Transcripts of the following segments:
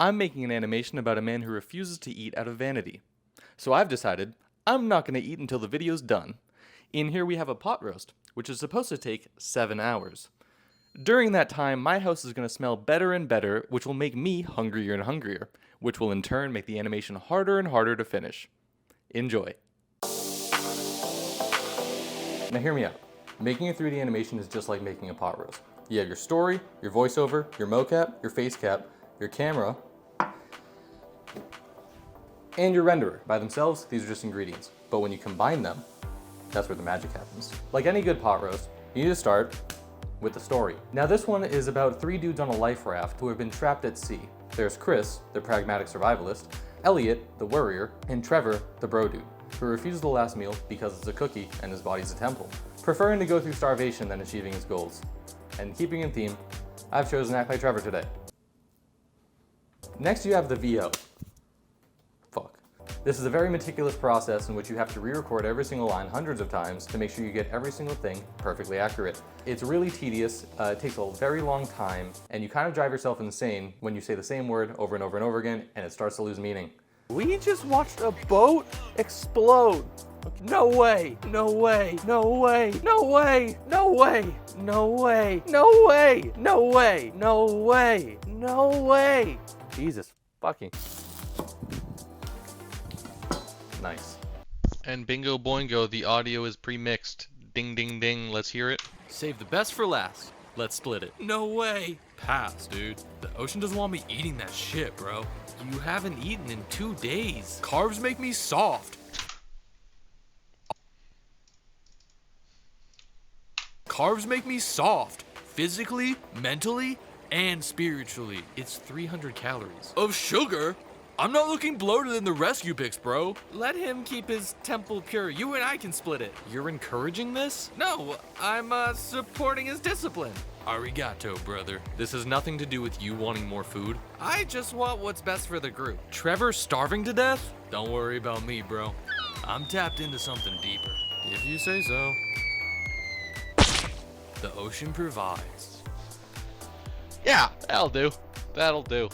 I'm making an animation about a man who refuses to eat out of vanity. So I've decided I'm not going to eat until the video's done. In here we have a pot roast, which is supposed to take 7 hours. During that time, my house is going to smell better and better, which will make me hungrier and hungrier, which will in turn make the animation harder and harder to finish. Enjoy. Now hear me out. Making a 3D animation is just like making a pot roast. You have your story, your voiceover, your mocap, your facecap, your camera, and your renderer. By themselves, these are just ingredients. But when you combine them, that's where the magic happens. Like any good pot roast, you need to start with the story. Now this one is about 3 dudes on a life raft who have been trapped at sea. There's Chris, the pragmatic survivalist, Elliot, the worrier, and Trevor, the bro dude, who refuses the last meal because it's a cookie and his body's a temple, preferring to go through starvation than achieving his goals. And keeping in theme, I've chosen to act like Trevor today. Next you have the VO. This is a very meticulous process in which you have to re-record every single line hundreds of times to make sure you get every single thing perfectly accurate. It's really tedious, it takes a very long time, and you kind of drive yourself insane when you say the same word over and over and over again, and it starts to lose meaning. We just watched a boat explode. No way, no way, no way, no way, no way, no way, no way, no way, no way, no way. Jesus fucking. Nice. And bingo boingo, the audio is pre-mixed. Ding ding ding, let's hear it. Save the best for last. Let's split it. No way. Pass, dude. The ocean doesn't want me eating that shit, bro. You haven't eaten in 2 days. Carbs make me soft. Carbs make me soft. Physically, mentally, and spiritually. It's 300 calories. Of sugar? I'm not looking bloated in the rescue pics, bro. Let him keep his temple pure. You and I can split it. You're encouraging this? No, I'm supporting his discipline. Arigato, brother. This has nothing to do with you wanting more food. I just want what's best for the group. Trevor starving to death? Don't worry about me, bro. I'm tapped into something deeper. If you say so. The ocean provides. Yeah, that'll do. That'll do.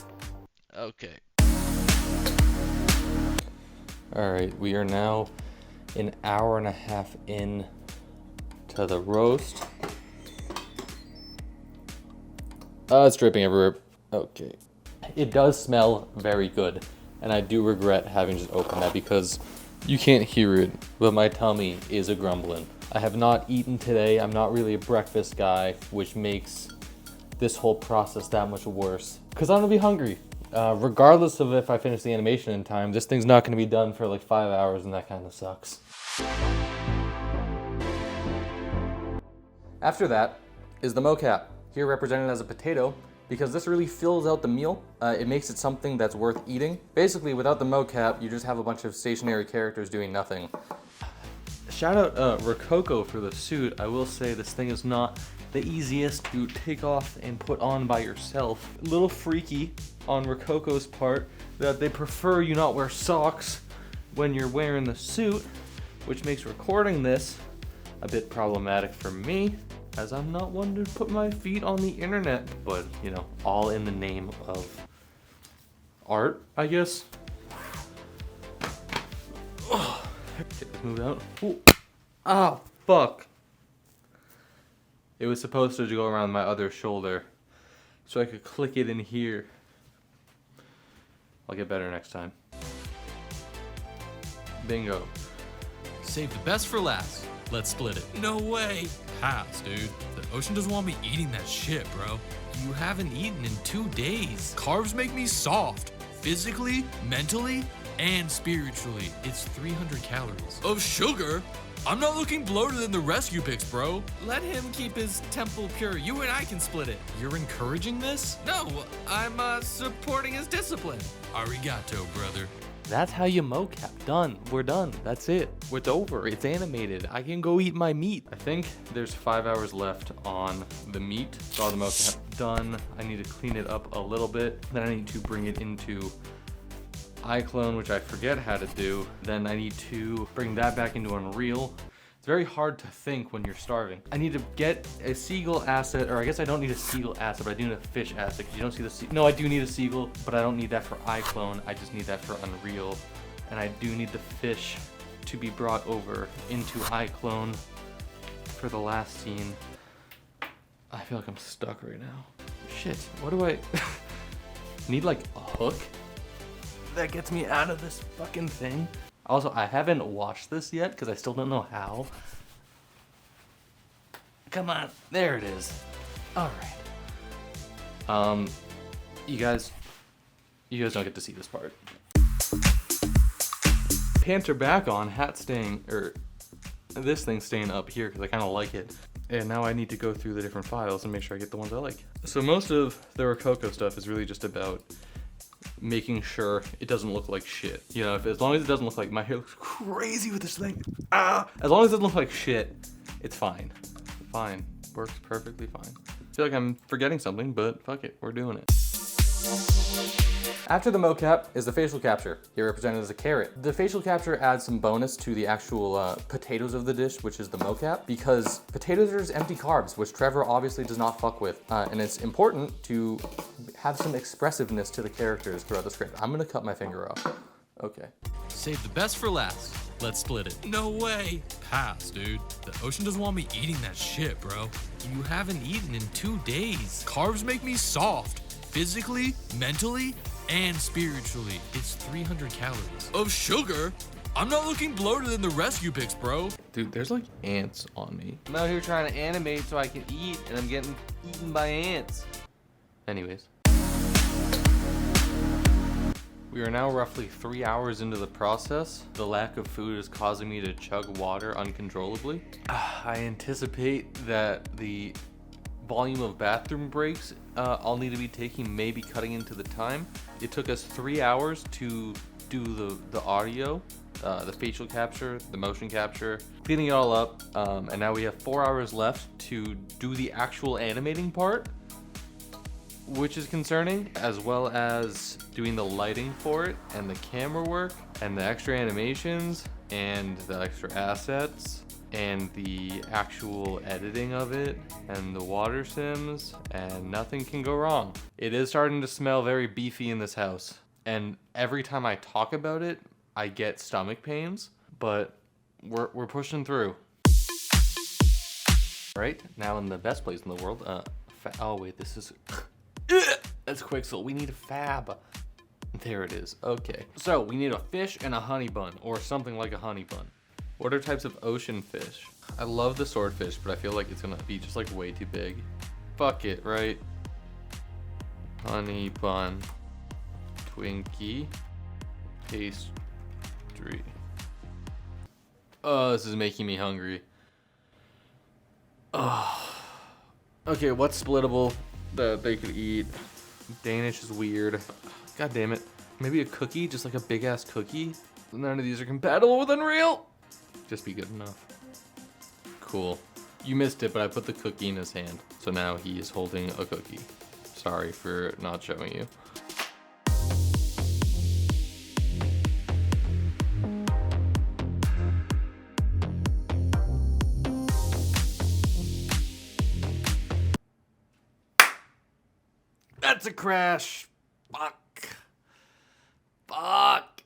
Okay. Alright, we are now an hour and a half in to the roast. It's dripping everywhere. Okay. It does smell very good, and I do regret having just opened that because you can't hear it, but my tummy is a grumbling. I have not eaten today. I'm not really a breakfast guy, which makes this whole process that much worse because I'm gonna be hungry. Regardless of if I finish the animation in time, this thing's not going to be done for like 5 hours, and that kind of sucks. After that is the mocap, here represented as a potato, because this really fills out the meal. It makes it something that's worth eating. Basically, without the mocap, you just have a bunch of stationary characters doing nothing. Shout out Rococo for the suit. I will say this thing is not the easiest to take off and put on by yourself. A little freaky on Rococo's part that they prefer you not wear socks when you're wearing the suit, which makes recording this a bit problematic for me, as I'm not one to put my feet on the internet, but you know, all in the name of art, I guess. Get this move out. Ooh. Oh, fuck. It was supposed to go around my other shoulder so I could click it in here. I'll get better next time. Bingo. Save the best for last. Let's split it. No way. Pass, dude. The ocean doesn't want me eating that shit, bro. You haven't eaten in 2 days. Carbs make me soft. Physically, mentally, and spiritually. It's 300 calories. Of sugar? I'm not looking bloated in the rescue pics, bro. Let him keep his temple pure. You and I can split it. You're encouraging this? No, I'm supporting his discipline. Arigato, brother. That's how you mocap. Done. We're done. That's it. It's over. It's animated. I can go eat my meat. I think there's 5 hours left on the meat. So all the mocap done. I need to clean it up a little bit. Then I need to bring it into iClone, which I forget how to do. Then I need to bring that back into Unreal. It's very hard to think when you're starving. I need to get a seagull asset, or I guess I don't need a seagull asset, but I do need a fish asset, because you don't see the no, I do need a seagull, but I don't need that for iClone. I just need that for Unreal. And I do need the fish to be brought over into iClone for the last scene. I feel like I'm stuck right now. Shit, what do I need, like a hook that gets me out of this fucking thing? Also, I haven't watched this yet because I still don't know how. Come on, there it is. All right. You guys don't get to see this part. Pants are back on, hat staying, or this thing staying up here because I kind of like it. And now I need to go through the different files and make sure I get the ones I like. So most of the Rococo stuff is really just about making sure it doesn't look like shit. You know, as long as it doesn't look like, my hair looks crazy with this thing. As long as it doesn't look like shit, it's fine. Fine, works perfectly fine. I feel like I'm forgetting something, but fuck it, we're doing it. After the mocap is the facial capture, here represented as a carrot. The facial capture adds some bonus to the actual potatoes of the dish, which is the mocap, because potatoes are just empty carbs, which Trevor obviously does not fuck with. And it's important to have some expressiveness to the characters throughout the script. I'm gonna cut my finger off. Okay. Save the best for last. Let's split it. No way. Pass, dude. The ocean doesn't want me eating that shit, bro. You haven't eaten in 2 days. Carbs make me soft. Physically, mentally, and spiritually. It's 300 calories. Of sugar? I'm not looking bloated in the rescue pics, bro. Dude, there's like ants on me. I'm out here trying to animate so I can eat, and I'm getting eaten by ants. Anyways. We are now roughly 3 hours into the process. The lack of food is causing me to chug water uncontrollably. I anticipate that the volume of bathroom breaks I'll need to be taking may be cutting into the time. It took us 3 hours to do the audio, the facial capture, the motion capture, cleaning it all up, and now we have 4 hours left to do the actual animating part, which is concerning, as well as doing the lighting for it, and the camera work, and the extra animations, and the extra assets, and the actual editing of it, and the water sims, and nothing can go wrong. It is starting to smell very beefy in this house, and every time I talk about it, I get stomach pains, but we're pushing through. Right, now in the best place in the world, oh wait, this is, that's Quixel, we need a fab. There it is, okay. So we need a fish and a honey bun, or something like a honey bun. What are types of ocean fish? I love the swordfish, but I feel like it's gonna be just like way too big. Fuck it, right? Honey bun, Twinkie, pastry. Oh, this is making me hungry. Oh. Okay, what's splittable that they could eat? Danish is weird. God damn it. Maybe a cookie, just like a big ass cookie? None of these are compatible with Unreal. Just be good enough. Cool. You missed it, but I put the cookie in his hand. So now he is holding a cookie. Sorry for not showing you. That's a crash. Fuck. Fuck.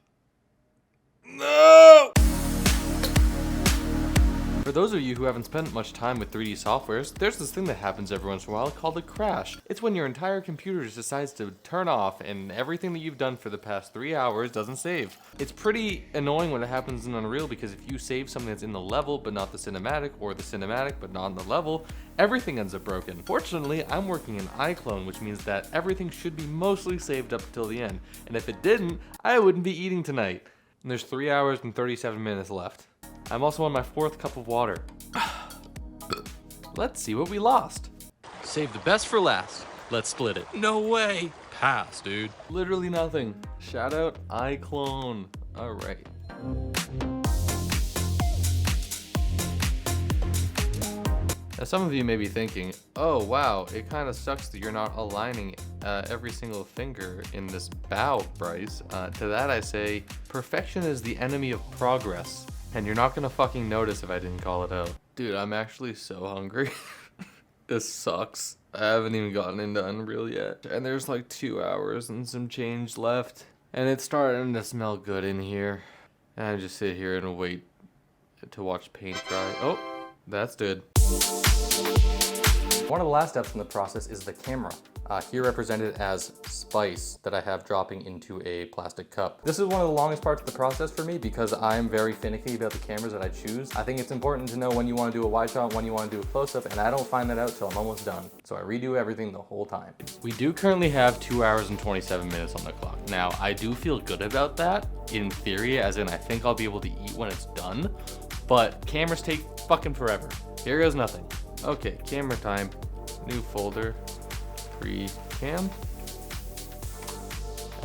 No! For those of you who haven't spent much time with 3D softwares, there's this thing that happens every once in a while called a crash. It's when your entire computer just decides to turn off and everything that you've done for the past 3 hours doesn't save. It's pretty annoying when it happens in Unreal because if you save something that's in the level but not the cinematic, or the cinematic but not in the level, everything ends up broken. Fortunately, I'm working in iClone, which means that everything should be mostly saved up till the end. And if it didn't, I wouldn't be eating tonight. And there's 3 hours and 37 minutes left. I'm also on my 4th cup of water. Let's see what we lost. Save the best for last. Let's split it. No way. Pass, dude. Literally nothing. Shout out iClone. All right. Now some of you may be thinking, oh wow, it kind of sucks that you're not aligning every single finger in this bow, Bryce. To that I say, perfection is the enemy of progress. And you're not gonna fucking notice if I didn't call it out. Dude, I'm actually so hungry. This sucks. I haven't even gotten into Unreal yet. And there's like 2 hours and some change left. And it's starting to smell good in here. And I just sit here and wait to watch paint dry. Oh, that's good. One of the last steps in the process is the camera. Here represented as spice that I have dropping into a plastic cup. This is one of the longest parts of the process for me because I'm very finicky about the cameras that I choose. I think it's important to know when you want to do a wide shot, when you want to do a close-up, and I don't find that out till I'm almost done. So I redo everything the whole time. We do currently have 2 hours and 27 minutes on the clock. Now, I do feel good about that in theory, as in I think I'll be able to eat when it's done, but cameras take fucking forever. Here goes nothing. Okay, camera time, new folder. Cam,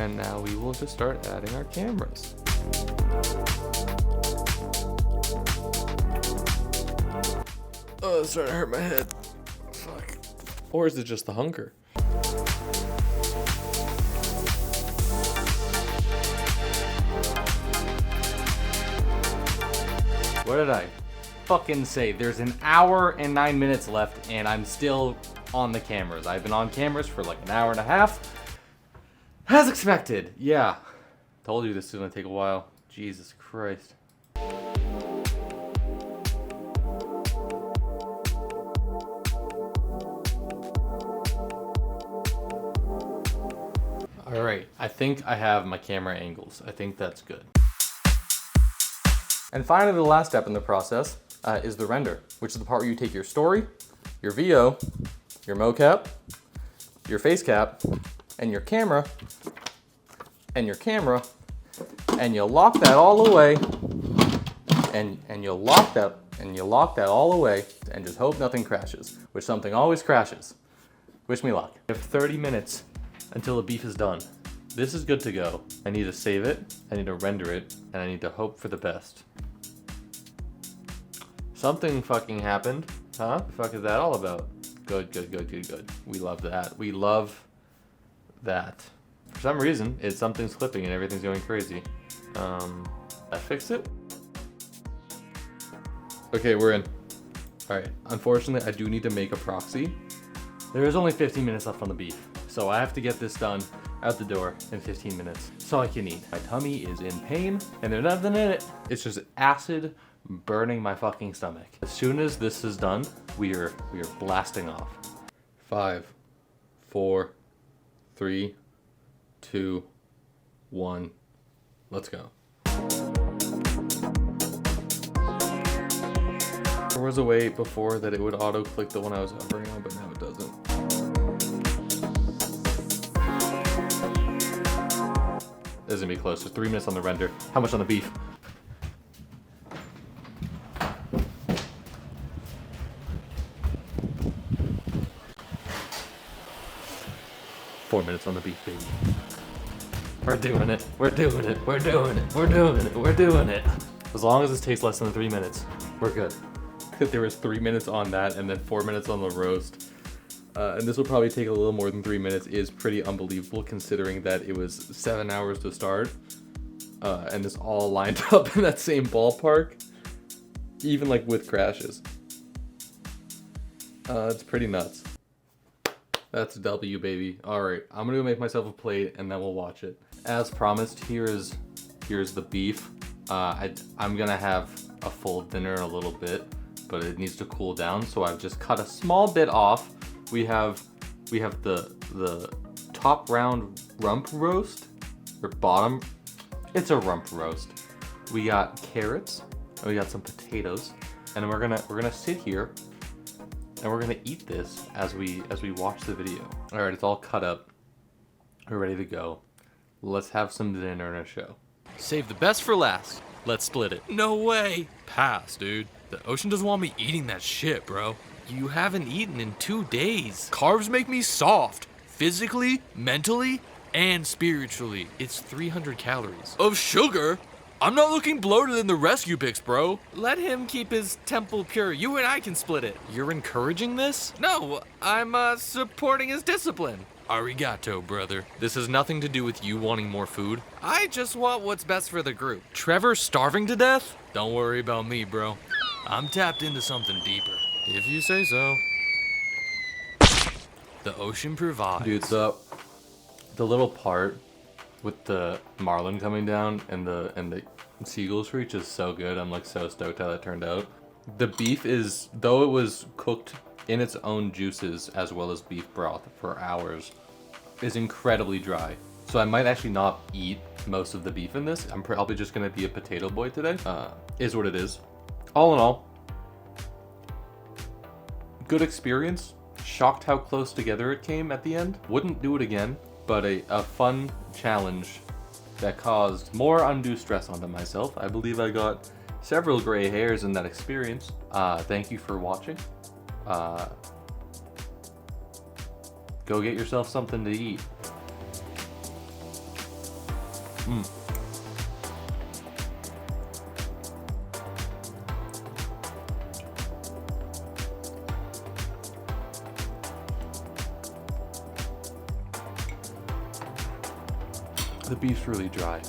and now we will just start adding our cameras. Oh, it's starting to hurt my head. Fuck. Or is it just the hunger? What did I fucking say? There's an hour and 9 minutes left, and I'm still on the cameras. I've been on cameras for like an hour and a half. As expected. Yeah. Told you this is gonna take a while. Jesus Christ. All right, I think I have my camera angles. I think that's good. And finally, the last step in the process is the render, which is the part where you take your story, your VO, your mocap, your facecap, and your camera, and you lock that all away, and you lock that all away, and just hope nothing crashes, which something always crashes. Wish me luck. I have 30 minutes until the beef is done. This is good to go. I need to save it, I need to render it, and I need to hope for the best. Something fucking happened, huh? The fuck is that all about? Good. We love that. We love that. For some reason, something's clipping and everything's going crazy. That fix it? Okay, we're in. All right, unfortunately, I do need to make a proxy. There is only 15 minutes left on the beef, so I have to get this done out the door in 15 minutes so I can eat. My tummy is in pain and there's nothing in it. It's just acid burning my fucking stomach. As soon as this is done, we are blasting off. 5, 4, 3, 2, 1. Let's go. There was a way before that it would auto-click the one I was hovering on, but now it doesn't. This is gonna be close. There's 3 minutes on the render. How much on the beef? Four minutes on the beef, baby. We're doing it. We're doing it. We're doing it. We're doing it. We're doing it. As long as this takes less than 3 minutes, we're good. There was 3 minutes on that and then 4 minutes on the roast. And this will probably take a little more than 3 minutes. Is pretty unbelievable considering that it was 7 hours to start. And this all lined up in that same ballpark. Even like with crashes. It's pretty nuts. That's a W, baby. All right, I'm gonna go make myself a plate and then we'll watch it. As promised, here's the beef. I'm gonna have a full dinner in a little bit, but it needs to cool down. So I've just cut a small bit off. We have the top round rump roast, or bottom. It's a rump roast. We got carrots and we got some potatoes, and we're gonna sit here. And we're gonna eat this as we watch the video. All right, it's all cut up. We're ready to go. Let's have some dinner and a show. Save the best for last. Let's split it. No way. Pass, dude. The ocean doesn't want me eating that shit, bro. You haven't eaten in 2 days. Carbs make me soft. Physically, mentally, and spiritually. It's 300 calories. Of sugar? I'm not looking bloated in the rescue pics, bro. Let him keep his temple pure. You and I can split it. You're encouraging this? No, I'm supporting his discipline. Arigato, brother. This has nothing to do with you wanting more food. I just want what's best for the group. Trevor's starving to death? Don't worry about me, bro. I'm tapped into something deeper. If you say so. The ocean provides. Dude, the little part with the marlin coming down and the seagull screech is so good. I'm like so stoked how that turned out. The beef is, though it was cooked in its own juices as well as beef broth for hours, is incredibly dry. So I might actually not eat most of the beef in this. I'm probably just gonna be a potato boy today. Is what it is. All in all, good experience. Shocked how close together it came at the end. Wouldn't do it again, but a fun challenge that caused more undue stress onto myself. I believe I got several gray hairs in that experience. Thank you for watching. Go get yourself something to eat. The beef's really dry.